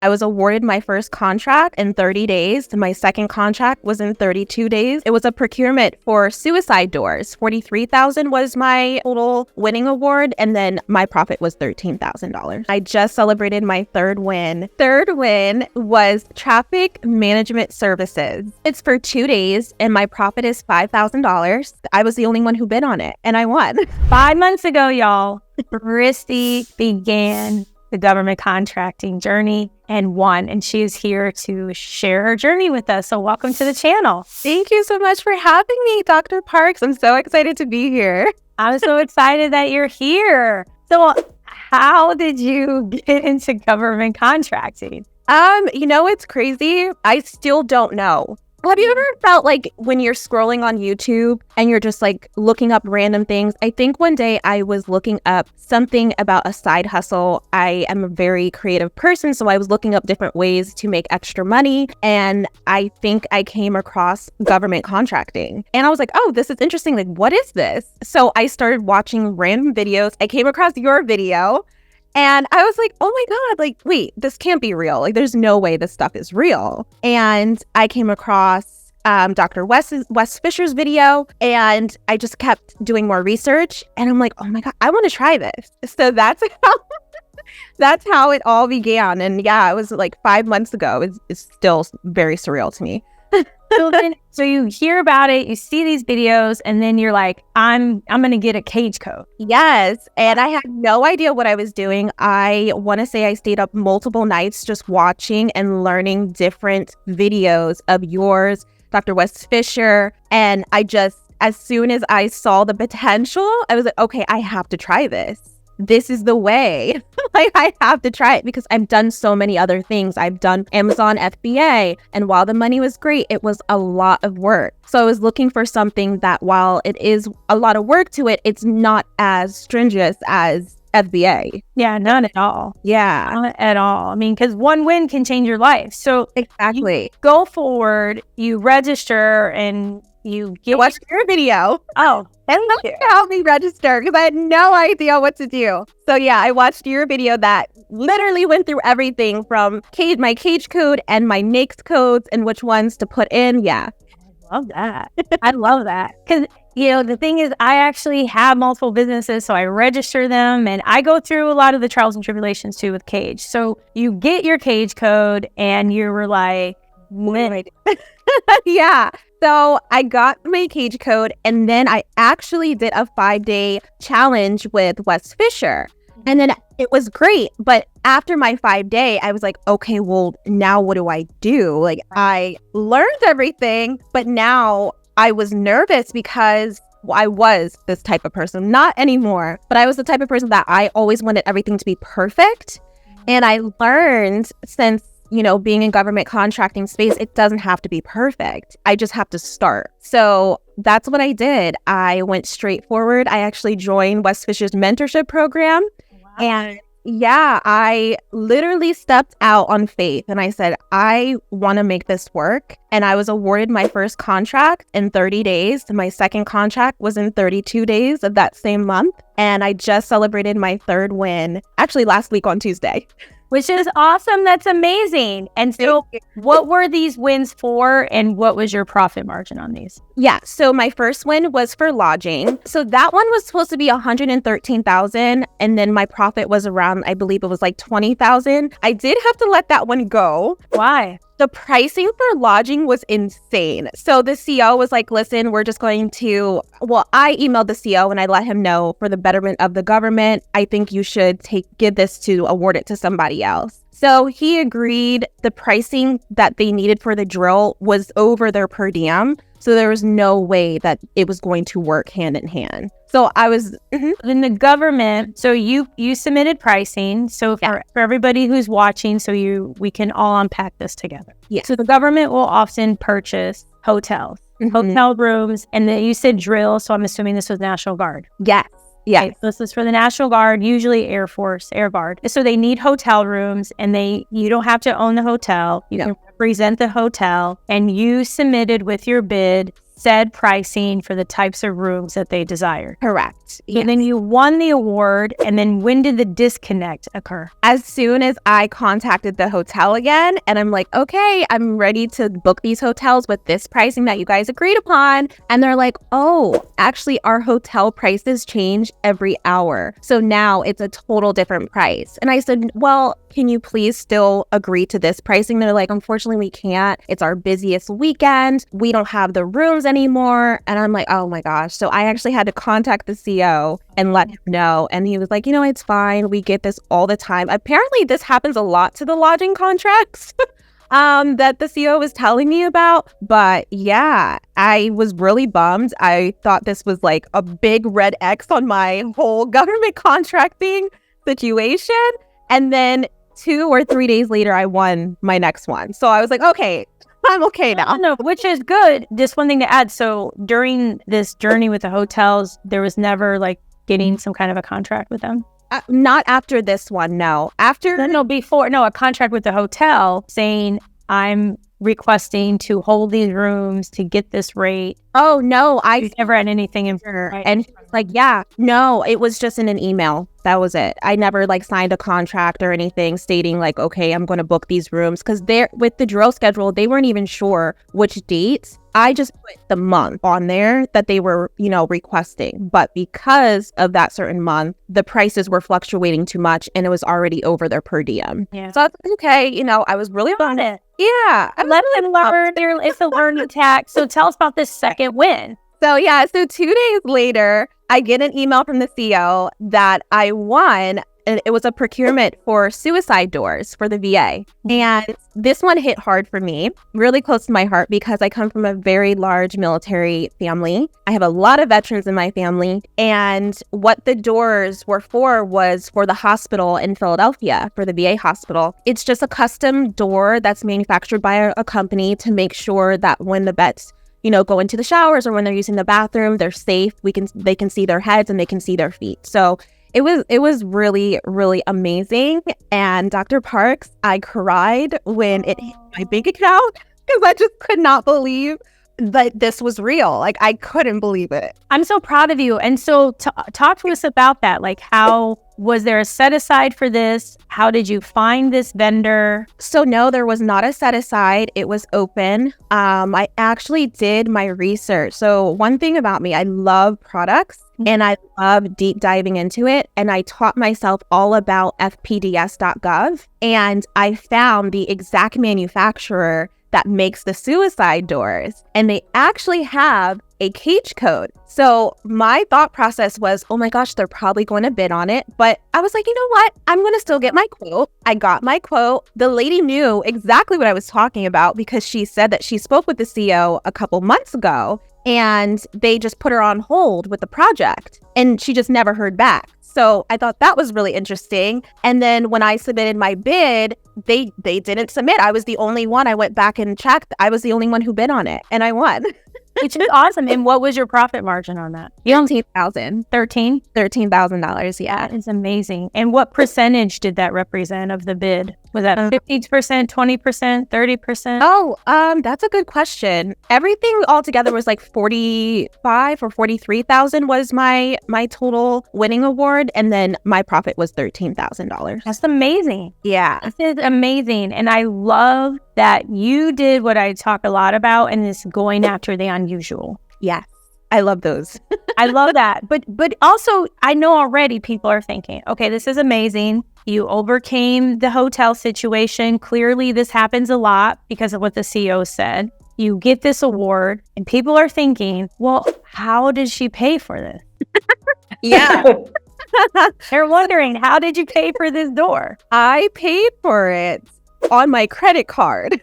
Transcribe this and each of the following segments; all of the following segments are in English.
I was awarded my first contract in 30 days. My second contract was in 32 days. It was a procurement for suicide doors. $43,000 was my total winning award, and then my profit was $13,000. I just celebrated my third win. Third win was traffic management services. It's for 2 days, and my profit is $5,000. I was the only one who bid on it, and I won. 5 months ago, y'all, Christy began the government contracting journey and won. And she is here to share her journey with us. So welcome to the channel. Thank you so much for having me, Dr. Parks. I'm so excited to be here. I'm so excited that you're here. So how did you get into government contracting? It's crazy. I still don't know. Have you ever felt like when you're scrolling on YouTube and you're just like looking up random things? I think one day I was looking up something about a side hustle. I am a very creative person, so I was looking up different ways to make extra money. And I think I came across government contracting. And I was like, oh, this is interesting. Like, what is this? So I started watching random videos. I came across your video. And I was like, oh my God, like, wait, this can't be real. Like, there's no way this stuff is real. And I came across Dr. Wes Fisher's video, and I just kept doing more research. And I'm like, oh my God, I want to try this. So that's how it all began. And yeah, it was like 5 months ago. It's still very surreal to me. So you hear about it, you see these videos, and then you're like, I'm going to get a cage code. Yes. And I had no idea what I was doing. I want to say I stayed up multiple nights just watching and learning different videos of yours, Dr. Wes Fisher. And as soon as I saw the potential, I was like, okay, I have to try this. This is the way. Like, I have to try it because I've done so many other things. I've done Amazon FBA, and while the money was great, it was a lot of work. So I was looking for something that, while it is a lot of work to it, it's not as stringent as FBA. Yeah, none at all. Yeah. Not at all. I mean, because one win can change your life. So exactly. You go forward, you register, and you watch your video. Oh, thank you. Help me register because I had no idea what to do. So yeah, I watched your video that literally went through everything from my cage code and my NAICS codes and which ones to put in. Yeah. I love that. I love that. Because, the thing is, I actually have multiple businesses, so I register them, and I go through a lot of the trials and tribulations too with cage. So you get your cage code and you were like, what do I do? Yeah. So I got my cage code, and then I actually did a 5-day challenge with Wes Fisher. And then it was great. But after my 5-day, I was like, okay, well, now what do I do? Like, I learned everything, but now I was nervous because I was this type of person. Not anymore, but I was the type of person that I always wanted everything to be perfect. And I learned since being in government contracting space, it doesn't have to be perfect. I just have to start. So that's what I did. I went straight forward. I actually joined Wes Fisher's mentorship program. Wow. And yeah, I literally stepped out on faith and I said, I want to make this work. And I was awarded my first contract in 30 days. My second contract was in 32 days of that same month. And I just celebrated my third win, actually last week on Tuesday. Which is awesome. That's amazing. And so what were these wins for, and what was your profit margin on these? Yeah. So my first win was for lodging. So that one was supposed to be $113,000. And then my profit was around, I believe it was like $20,000. I did have to let that one go. Why? The pricing for lodging was insane. So the CO was like, listen, we're just going to, I emailed the CO and I let him know, for the betterment of the government, I think you should give this to award it to somebody else. So he agreed. The pricing that they needed for the drill was over their per diem. So there was no way that it was going to work hand in hand. So I was in the government. So you submitted pricing. So for everybody who's watching, we can all unpack this together. Yeah. So the government will often purchase hotels, hotel rooms, and then you said drill. So I'm assuming this was National Guard. Yes. Yeah. Okay, so this is for the National Guard, usually Air Force, Air Guard. So they need hotel rooms, and you don't have to own the hotel. You can represent the hotel, and you submitted with your bid said pricing for the types of rooms that they desired. Correct. And then you won the award. And then when did the disconnect occur? As soon as I contacted the hotel again, and I'm like, okay, I'm ready to book these hotels with this pricing that you guys agreed upon. And they're like, oh, actually, our hotel prices change every hour. So now it's a total different price. And I said, well, can you please still agree to this pricing? They're like, unfortunately, we can't. It's our busiest weekend. We don't have the rooms anymore. And I'm like, oh my gosh. So I actually had to contact the CO and let him know. And he was like, it's fine. We get this all the time. Apparently, this happens a lot to the lodging contracts that the CO was telling me about. But yeah, I was really bummed. I thought this was like a big red X on my whole government contracting situation. And then 2 or 3 days later, I won my next one. So I was like, okay, I'm okay now. No, which is good. Just one thing to add. So during this journey with the hotels, there was never like getting some kind of a contract with them? Not after this one, no. A contract with the hotel saying, I'm requesting to hold these rooms to get this rate. Oh, no. I never had anything in her. Right? And like, yeah, no, it was just in an email. That was it. I never like signed a contract or anything stating like, okay, I'm going to book these rooms. Because they're with the drill schedule, they weren't even sure which dates. I just put the month on there that they were, requesting. But because of that certain month, the prices were fluctuating too much and it was already over their per diem. Yeah. So I was like, okay, I was really on it. Yeah. Let them learn. It's a learning tack. So tell us about this second win. So 2 days later, I get an email from the CO that I won, and it was a procurement for suicide doors for the VA. And this one hit hard for me, really close to my heart, because I come from a very large military family. I have a lot of veterans in my family. And what the doors were was for the hospital in Philadelphia, for the VA hospital. It's just a custom door that's manufactured by a company to make sure that when the vets go into the showers or when they're using the bathroom, they're safe. They can see their heads and they can see their feet. So it was really, really amazing. And Dr. Parks, I cried when it hit my bank account because I just could not believe that this was real. Like, I couldn't believe it. I'm so proud of you. And so talk to us about that. Like, how was there a set aside for this? How did you find this vendor? So no, there was not a set aside. It was open. I actually did my research. So one thing about me, I love products and I love deep diving into it. And I taught myself all about fpds.gov. And I found the exact manufacturer that makes the suicide doors. And they actually have a cage code. So my thought process was, oh my gosh, they're probably going to bid on it. But I was like, you know what? I'm going to still get my quote. I got my quote. The lady knew exactly what I was talking about because she said that she spoke with the CO a couple months ago and they just put her on hold with the project and she just never heard back. So I thought that was really interesting. And then when I submitted my bid, they didn't submit. I was the only one. I went back and checked. I was the only one who bid on it and I won. Which is awesome. And what was your profit margin on that? $13,000. $13,000. Yeah. That is amazing. And what percentage did that represent of the bid? Was that 50%, 20%, 30%? Oh, that's a good question. Everything altogether was like 45 or 43,000 was my total winning award, and then my profit was $13,000. That's amazing. Yeah, this is amazing, and I love that you did what I talk a lot about, and is going after the unusual. Yes. I love those. I love that. But also, I know already people are thinking, okay, this is amazing. You overcame the hotel situation. Clearly, this happens a lot because of what the CEO said. You get this award and people are thinking, well, how did she pay for this? Yeah. They're wondering, how did you pay for this door? I paid for it on my credit card.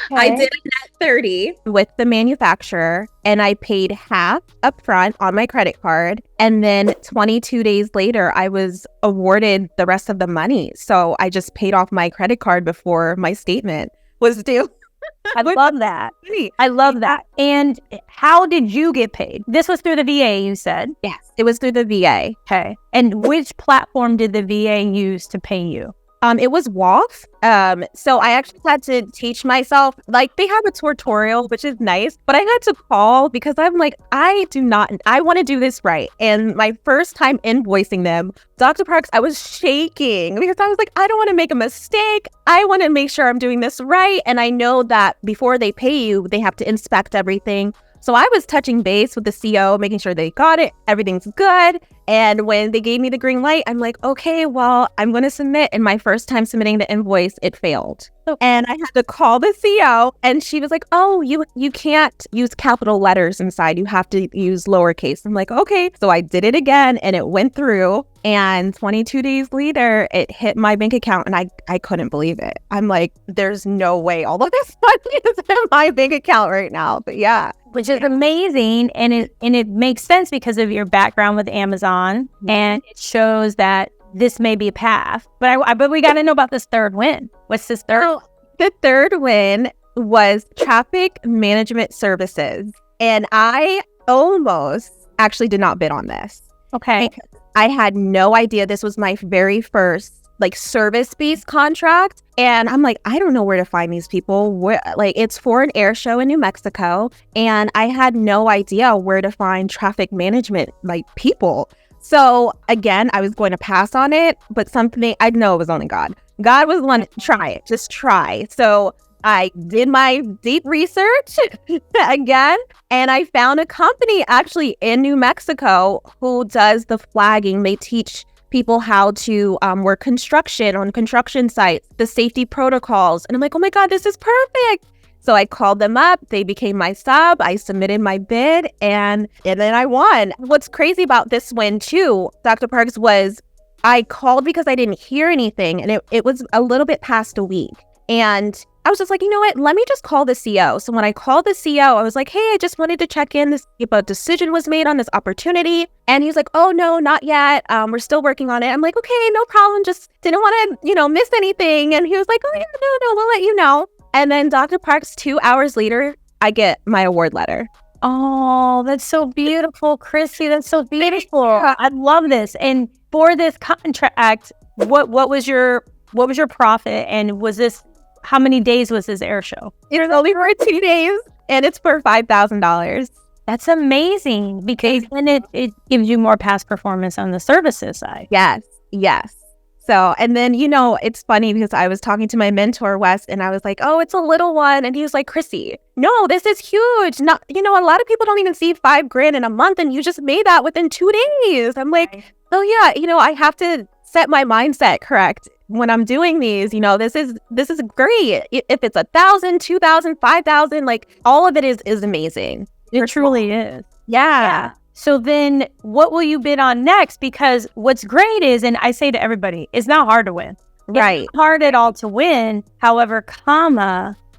Okay. I did a net 30 with the manufacturer and I paid half upfront on my credit card. And then 22 days later, I was awarded the rest of the money. So I just paid off my credit card before my statement was due. I love that. I love that. And how did you get paid? This was through the VA, you said? Yes, it was through the VA. Okay. And which platform did the VA use to pay you? It was WAF. So I actually had to teach myself, like they have a tutorial, which is nice, but I had to call because I'm like, I want to do this right. And my first time invoicing them, Dr. Parks, I was shaking because I was like, I don't want to make a mistake. I want to make sure I'm doing this right. And I know that before they pay you, they have to inspect everything. So I was touching base with the CO, making sure they got it, everything's good. And when they gave me the green light, I'm like, okay, well, I'm going to submit. And my first time submitting the invoice, it failed. And I had to call the CO, and she was like, oh, you can't use capital letters inside. You have to use lowercase. I'm like, okay. So I did it again, and it went through. And 22 days later, it hit my bank account, and I couldn't believe it. I'm like, there's no way all of this money is in my bank account right now. But yeah. Which is amazing, and it makes sense because of your background with Amazon, and it shows that this may be a path. But we got to know about this third win. What's this third? Oh, the third win was traffic management services, and I almost actually did not bid on this. Okay, I had no idea this was my very first service-based contract. And I'm like, I don't know where to find these people. It's for an air show in New Mexico. And I had no idea where to find traffic management, people. So again, I was going to pass on it, but something I know it was only God. God was one, try it, just try. So I did my deep research again, and I found a company actually in New Mexico who does the flagging. They teach people how to work construction on construction sites, the safety protocols. And I'm like, oh my God, this is perfect. So I called them up. They became my sub. I submitted my bid, and then I won. What's crazy about this win too, Dr. Parks, was I called because I didn't hear anything, and it was a little bit past a week. And I was just like, you know what? Let me just call the CO. So when I called the CO, I was like, hey, I just wanted to check in to see if a decision was made on this opportunity. And he was like, oh, no, not yet. We're still working on it. I'm like, okay, no problem. Just didn't want to, miss anything. And he was like, oh, yeah, no, we'll let you know. And then Dr. Parks, 2 hours later, I get my award letter. Oh, that's so beautiful, Chrissy. That's so beautiful. I love this. And for this contract, what was your profit? And how many days was this air show? It was only for 2 days, and it's for $5,000. That's amazing, because then it gives you more past performance on the services side. Yes. So, and then, it's funny because I was talking to my mentor, Wes, and I was like, oh, it's a little one. And he was like, Chrissy, no, this is huge. Not, a lot of people don't even see $5,000 in a month, and you just made that within 2 days. I'm like, oh yeah, I have to set my mindset correct when I'm doing these. This is great. If it's 1,000, 2,000, 5,000, all of it is amazing. It truly is. Yeah. So then what will you bid on next? Because what's great is, and I say to everybody, it's not hard to win. Right. It's not hard at all to win. However,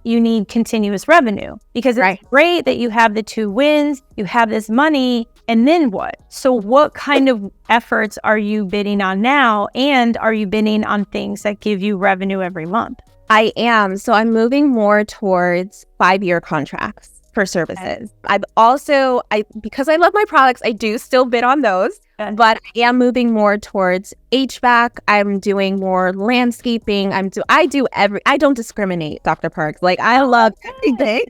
you need continuous revenue, because it's great that you have the 2 wins, you have this money, and then what? So what kind of efforts are you bidding on now? And are you bidding on things that give you revenue every month? I am. So I'm moving more towards 5-year contracts for services. I've also, because I love my products, I do still bid on those. But I am moving more towards HVAC. I'm doing more landscaping. I don't discriminate, Dr. Parks. I love everything.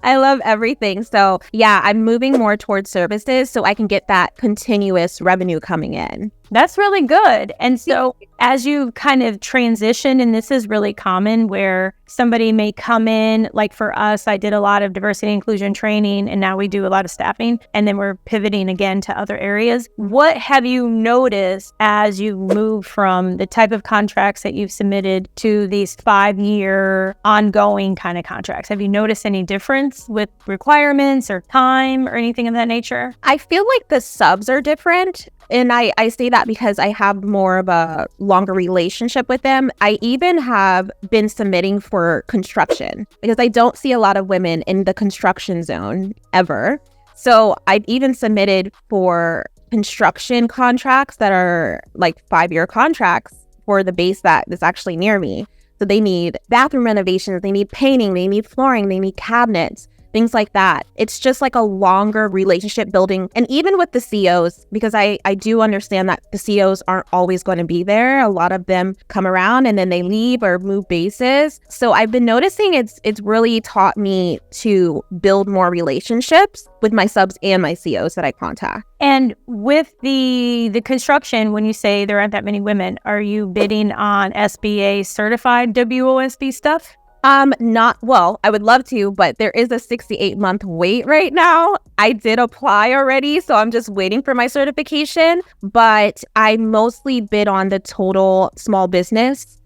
I love everything. So yeah, I'm moving more towards services so I can get that continuous revenue coming in. That's really good. And so as you kind of transition, and this is really common where somebody may come in, like for us, I did a lot of diversity and inclusion training, and now we do a lot of staffing, and then we're pivoting again to other areas. What have you noticed as you move from the type of contracts that you've submitted to these 5-year ongoing kind of contracts? Have you noticed any difference with requirements or time or anything of that nature? I feel like the subs are different. And I say that because I have more of a longer relationship with them. I even have been submitting for construction because I don't see a lot of women in the construction zone ever. So I've even submitted for construction contracts that are 5-year contracts for the base that's actually near me. So they need bathroom renovations, they need painting, they need flooring, they need cabinets. things like that. It's just like a longer relationship building. And even with the COs, because I do understand that the COs aren't always going to be there. A lot of them come around and then they leave or move bases. So I've been noticing it's really taught me to build more relationships with my subs and my COs that I contact. And with the construction, when you say there aren't that many women, are you bidding on SBA certified WOSB stuff? Well, I would love to, but there is a 68-month wait right now. I did apply already, so I'm just waiting for my certification, but I mostly bid on the total small business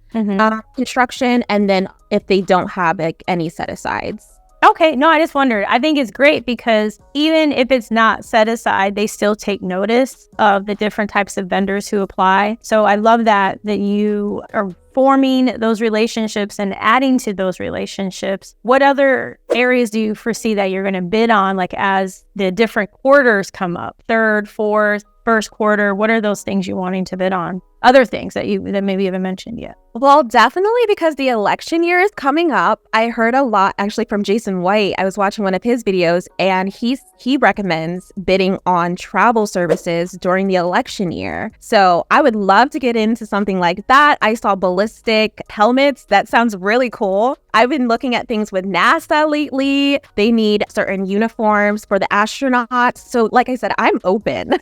construction, and then if they don't have like any set asides. Okay, no, I just wondered. I think it's great because even if it's not set aside, they still take notice of the different types of vendors who apply. So I love that you are forming those relationships and adding to those relationships. What other areas do you foresee that you're going to bid on, like as the different quarters come up? Third, fourth, first quarter, what are those things you're wanting to bid on? Other things that maybe you haven't mentioned yet. Well, definitely because the election year is coming up. I heard a lot actually from Jason White. I was watching one of his videos and he recommends bidding on travel services during the election year. So I would love to get into something like that. I saw ballistic helmets. That sounds really cool. I've been looking at things with NASA lately. They need certain uniforms for the astronauts. So like I said, I'm open.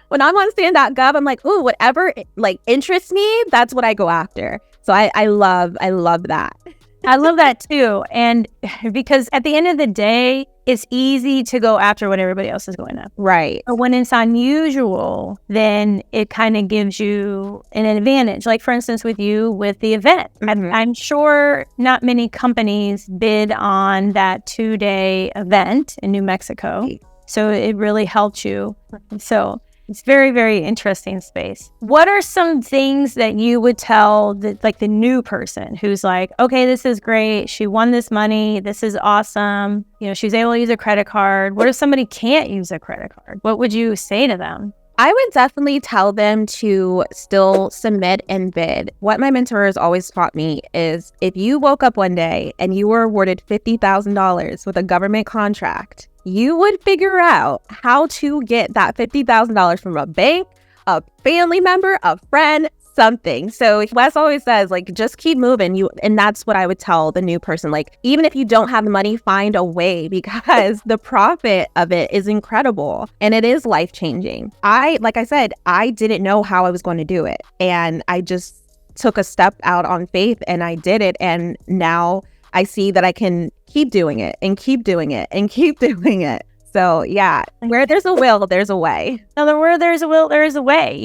When I'm on Sam.gov, I'm like, ooh, whatever like interests me, that's what I go after. So I love that. I love that too. And because at the end of the day, it's easy to go after what everybody else is going after. Right. But when it's unusual, then it kind of gives you an advantage. Like for instance, with the event, I'm sure not many companies bid on that 2-day event in New Mexico. So it really helped you. So it's very, very interesting space. What are some things that you would tell the new person who's like, okay, this is great. She won this money. This is awesome. She was able to use a credit card. What if somebody can't use a credit card? What would you say to them? I would definitely tell them to still submit and bid. What my mentor has always taught me is if you woke up one day and you were awarded $50,000 with a government contract, you would figure out how to get that $50,000 from a bank, a family member, a friend, something. So Wes always says, like, just keep moving. And that's what I would tell the new person. Like, even if you don't have the money, find a way because the profit of it is incredible and it is life-changing. Like I said, I didn't know how I was going to do it. And I just took a step out on faith and I did it. And now I see that I can keep doing it and keep doing it and keep doing it. So yeah, where there's a will, there's a way. So where there's a will, there is a way,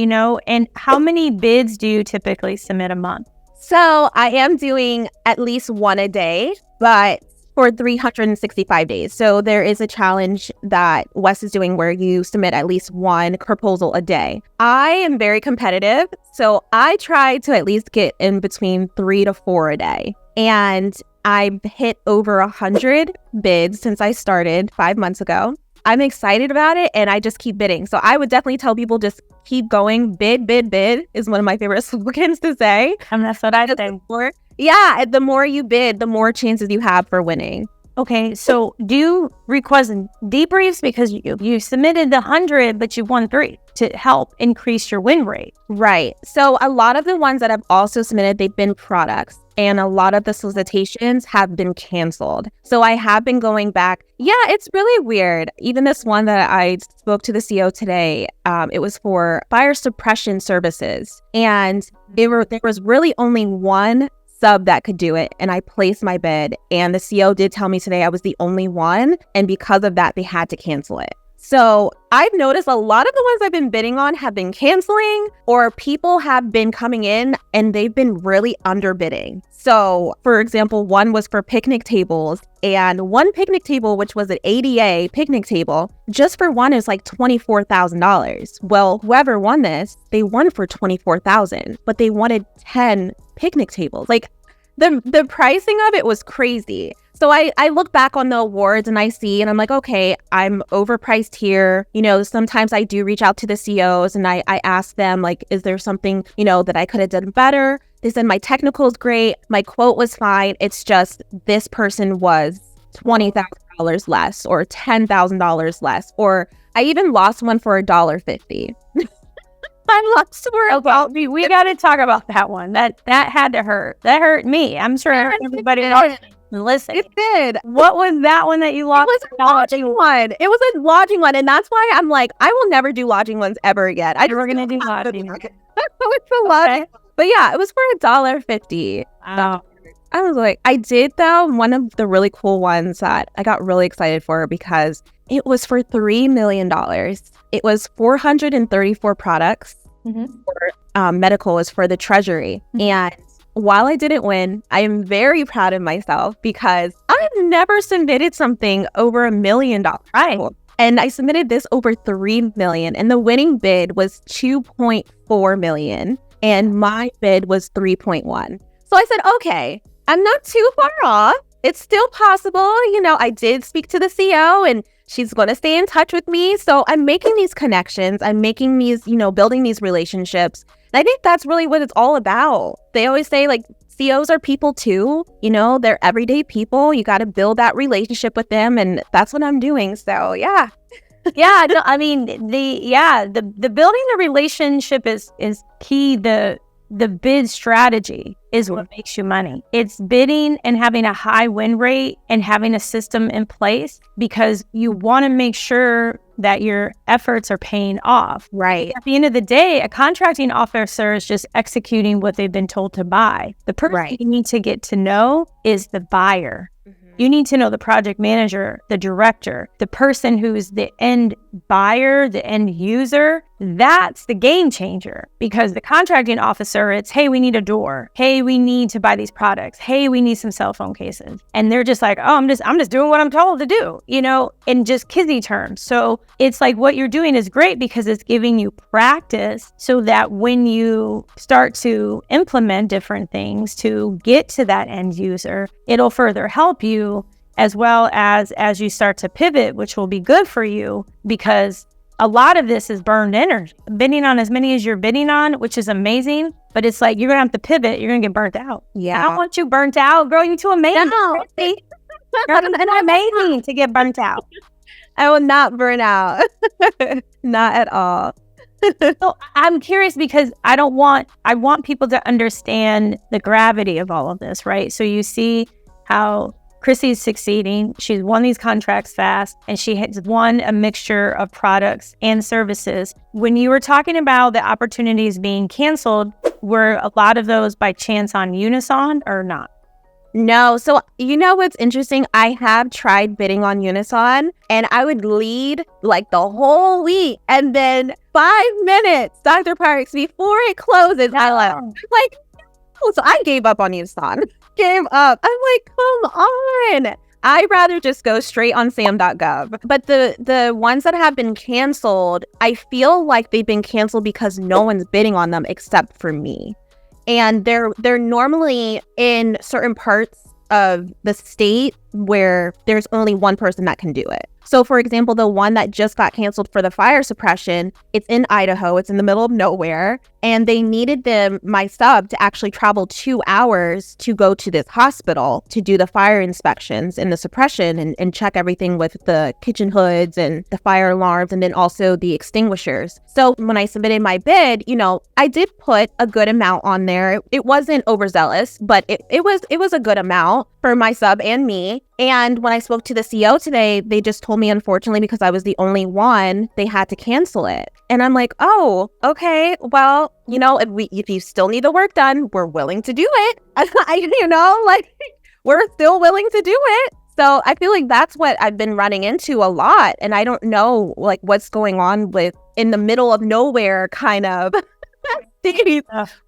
And how many bids do you typically submit a month? So I am doing at least one a day, but for 365 days. So there is a challenge that Wes is doing where you submit at least one proposal a day. I am very competitive, so I try to at least get in between 3 to 4 a day. And I've hit over 100 bids since I started 5 months ago. I'm excited about it and I just keep bidding. So I would definitely tell people just keep going. Bid, bid, bid is one of my favorite slogans to say. That's what I think. Yeah, the more you bid, the more chances you have for winning. Okay, so do you request debriefs because you submitted the 100, but you won 3 to help increase your win rate? Right. So a lot of the ones that I've also submitted, they've been products. And a lot of the solicitations have been canceled. So I have been going back. Yeah, it's really weird. Even this one that I spoke to the CEO today, it was for fire suppression services. And there was really only one sub that could do it. And I placed my bid. And the CEO did tell me today I was the only one. And because of that, they had to cancel it. So I've noticed a lot of the ones I've been bidding on have been canceling or people have been coming in and they've been really underbidding. So for example, one was for picnic tables and one picnic table, which was an ADA picnic table, just for one is like $24,000. Well, whoever won this, they won for $24,000, but they wanted 10 picnic tables. Like the pricing of it was crazy. So I look back on the awards and I see, and I'm like, okay, I'm overpriced here. Sometimes I do reach out to the CEOs and I ask them, like, is there something, that I could have done better? They said my technical is great. My quote was fine. It's just this person was $20,000 less or $10,000 less, or I even lost one for $1.50. I lost for Okay, we got to talk about that one. That had to hurt. That hurt me. I'm sure it hurt everybody else. Listen, it did. What was that one that you lost? It was a lodging one. It was a lodging one, and that's why I'm like, I will never do lodging ones ever again. We're gonna do lodging. It's a lodging. But yeah, it was for $1.50. Wow. I was like, I did though. One of the really cool ones that I got really excited for because it was for $3 million. It was 434 products. For, medical is for the Treasury. And while I didn't win, I am very proud of myself because I've never submitted something over $1 million. Right. And I submitted this over $3 million, and the winning bid was $2.4 million, and my bid was $3.1. So I said, okay, I'm not too far off. It's still possible. You know, I did speak to the CEO, and she's going to stay in touch with me. So I'm making these connections. I'm making these, you know, building these relationships. And I think that's really what it's all about. They always say, like, CEOs are people too. You know, they're everyday people. You got to build that relationship with them. And that's what I'm doing. So, yeah. Yeah. No, I mean, the building the relationship is key. The bid strategy is what makes you money. It's bidding and having a high win rate and having a system in place because you want to make sure that your efforts are paying off. Right. At the end of the day, a contracting officer is just executing what they've been told to buy. The person you need to get to know is the buyer. You need to know the project manager, the director, the person who's the end buyer, the end user. That's the game changer because the contracting officer, it's, hey, we need a door. Hey, we need to buy these products. Hey, we need some cell phone cases. And they're just like, oh, I'm just doing what I'm told to do, you know, in just kizzy terms. So it's like what you're doing is great because it's giving you practice so that when you start to implement different things to get to that end user, it'll further help you as well as you start to pivot, which will be good for you because a lot of this is burned energy. Bidding on as many as you're bidding on, which is amazing, but it's like you're going to have to pivot. You're going to get burnt out. Yeah. I don't want you burnt out. Girl, you're too amazing. No. You're amazing to get burnt out. I will not burn out. Not at all. So I'm curious because I want people to understand the gravity of all of this, right? So you see how Chrissy's succeeding. She's won these contracts fast, and she has won a mixture of products and services. When you were talking about the opportunities being canceled, were a lot of those by chance on Unison or not? No. So you know what's interesting? I have tried bidding on Unison, and I would lead like the whole week, and then 5 minutes, Dr. Parks, before it closes, I'm like, oh, so I gave up on Unison. Gave up. I'm like, come on. I'd rather just go straight on Sam.gov. But the ones that have been canceled, I feel like they've been canceled because no one's bidding on them except for me. And they're normally in certain parts of the state where there's only one person that can do it. So for example, the one that just got canceled for the fire suppression, it's in Idaho, it's in the middle of nowhere, and they needed my sub to actually travel 2 hours to go to this hospital to do the fire inspections and the suppression and check everything with the kitchen hoods and the fire alarms and then also the extinguishers. So when I submitted my bid, you know, I did put a good amount on there. It wasn't overzealous, but it was a good amount for my sub and me. And when I spoke to the CEO today, they just told me, unfortunately, because I was the only one, they had to cancel it. And I'm like, oh, okay, well, you know, if you still need the work done, we're willing to do it. We're still willing to do it. So I feel like that's what I've been running into a lot. And I don't know, like, what's going on with in the middle of nowhere kind of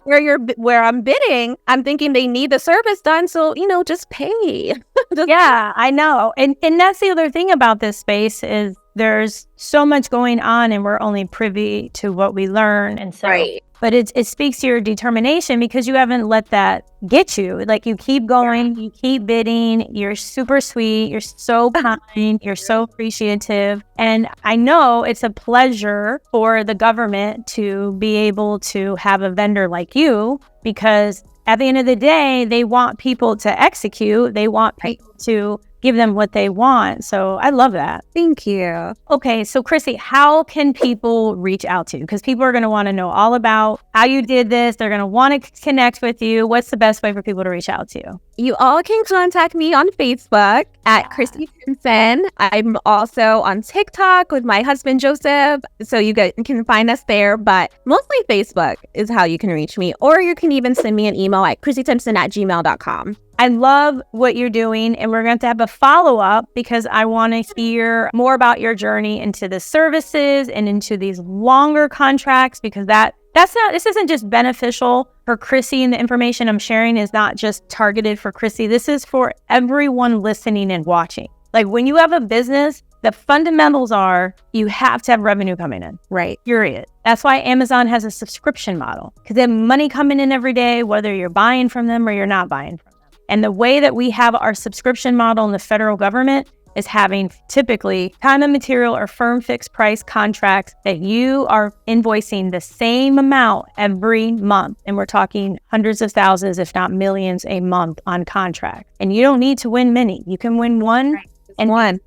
where I'm bidding. I'm thinking they need the service done, so you know, just pay. Yeah, I know, and that's the other thing about this space is there's so much going on, and we're only privy to what we learn, and so. Right. But it speaks to your determination because you haven't let that get you. Like you keep going, you keep bidding. You're super sweet. You're so kind. You're so appreciative. And I know it's a pleasure for the government to be able to have a vendor like you because at the end of the day, they want people to execute. They want people to give them what they want. So I love that. Thank you. Okay, so Chrissy, how can people reach out to you? Because people are going to want to know all about how you did this. They're going to want to connect with you. What's the best way for people to reach out to you? You all can contact me on Facebook at Chrissy Simpson. I'm also on TikTok with my husband, Joseph. So you guys can find us there, but mostly Facebook is how you can reach me. Or you can even send me an email at chrissysimpson@gmail.com. I love what you're doing, and we're going to have a follow-up because I want to hear more about your journey into the services and into these longer contracts, because this isn't just beneficial for Chrissy, and the information I'm sharing is not just targeted for Chrissy. This is for everyone listening and watching. Like, when you have a business, the fundamentals are you have to have revenue coming in. Right. Period. That's why Amazon has a subscription model, because they have money coming in every day, whether you're buying from them or you're not buying from them. And the way that we have our subscription model in the federal government is having typically time and material or firm fixed price contracts that you are invoicing the same amount every month. And we're talking hundreds of thousands, if not millions a month on contract. And you don't need to win many. You can win one and one.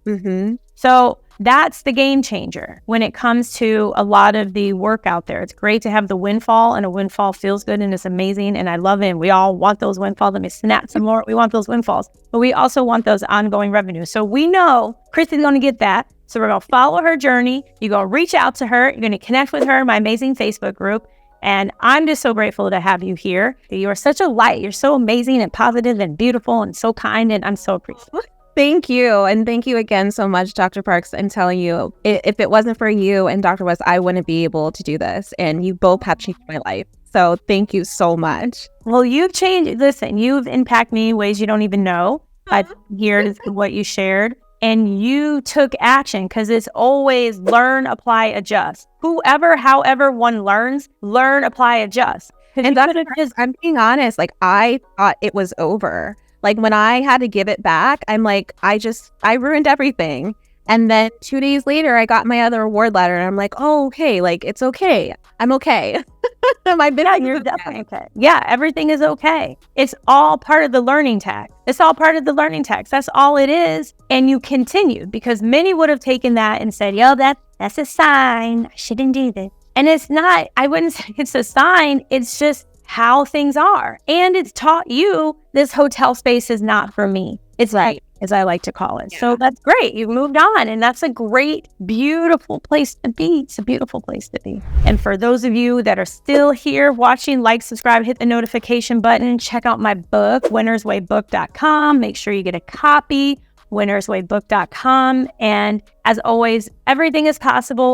Mm-hmm. So that's the game changer when it comes to a lot of the work out there. It's great to have the windfall, and a windfall feels good and it's amazing. And I love it. And we all want those windfalls. Let me snap some more. We want those windfalls, but we also want those ongoing revenues. So we know Chrissy's going to get that. So we're going to follow her journey. You're going to reach out to her. You're going to connect with her in my amazing Facebook group. And I'm just so grateful to have you here. You are such a light. You're so amazing and positive and beautiful and so kind. And I'm so appreciative. Thank you. And thank you again so much, Dr. Parks. I'm telling you, if it wasn't for you and Dr. West, I wouldn't be able to do this. And you both have changed my life. So thank you so much. Well, you've changed. Listen, you've impacted me in ways you don't even know. I heard what you shared. And you took action, because it's always learn, apply, adjust. Whoever, however one learns, learn, apply, adjust. And I'm being honest, like, I thought it was over. Like, when I had to give it back, I'm like, I ruined everything. And then 2 days later, I got my other award letter, and I'm like, oh, okay, like, it's okay. I'm okay. You're definitely okay. Yeah, everything is okay. It's all part of the learning tax. That's all it is. And you continue, because many would have taken that and said, yo, that's a sign. I shouldn't do this. And it's not, I wouldn't say it's a sign. It's just how things are. And it's taught you this hotel space is not for me. It's right, as I like to call it. Yeah. So that's great. You've moved on, and that's a great, beautiful place to be. It's a beautiful place to be. And for those of you that are still here watching, like, subscribe, hit the notification button, check out my book, winnerswaybook.com. Make sure you get a copy, winnerswaybook.com. And as always, everything is possible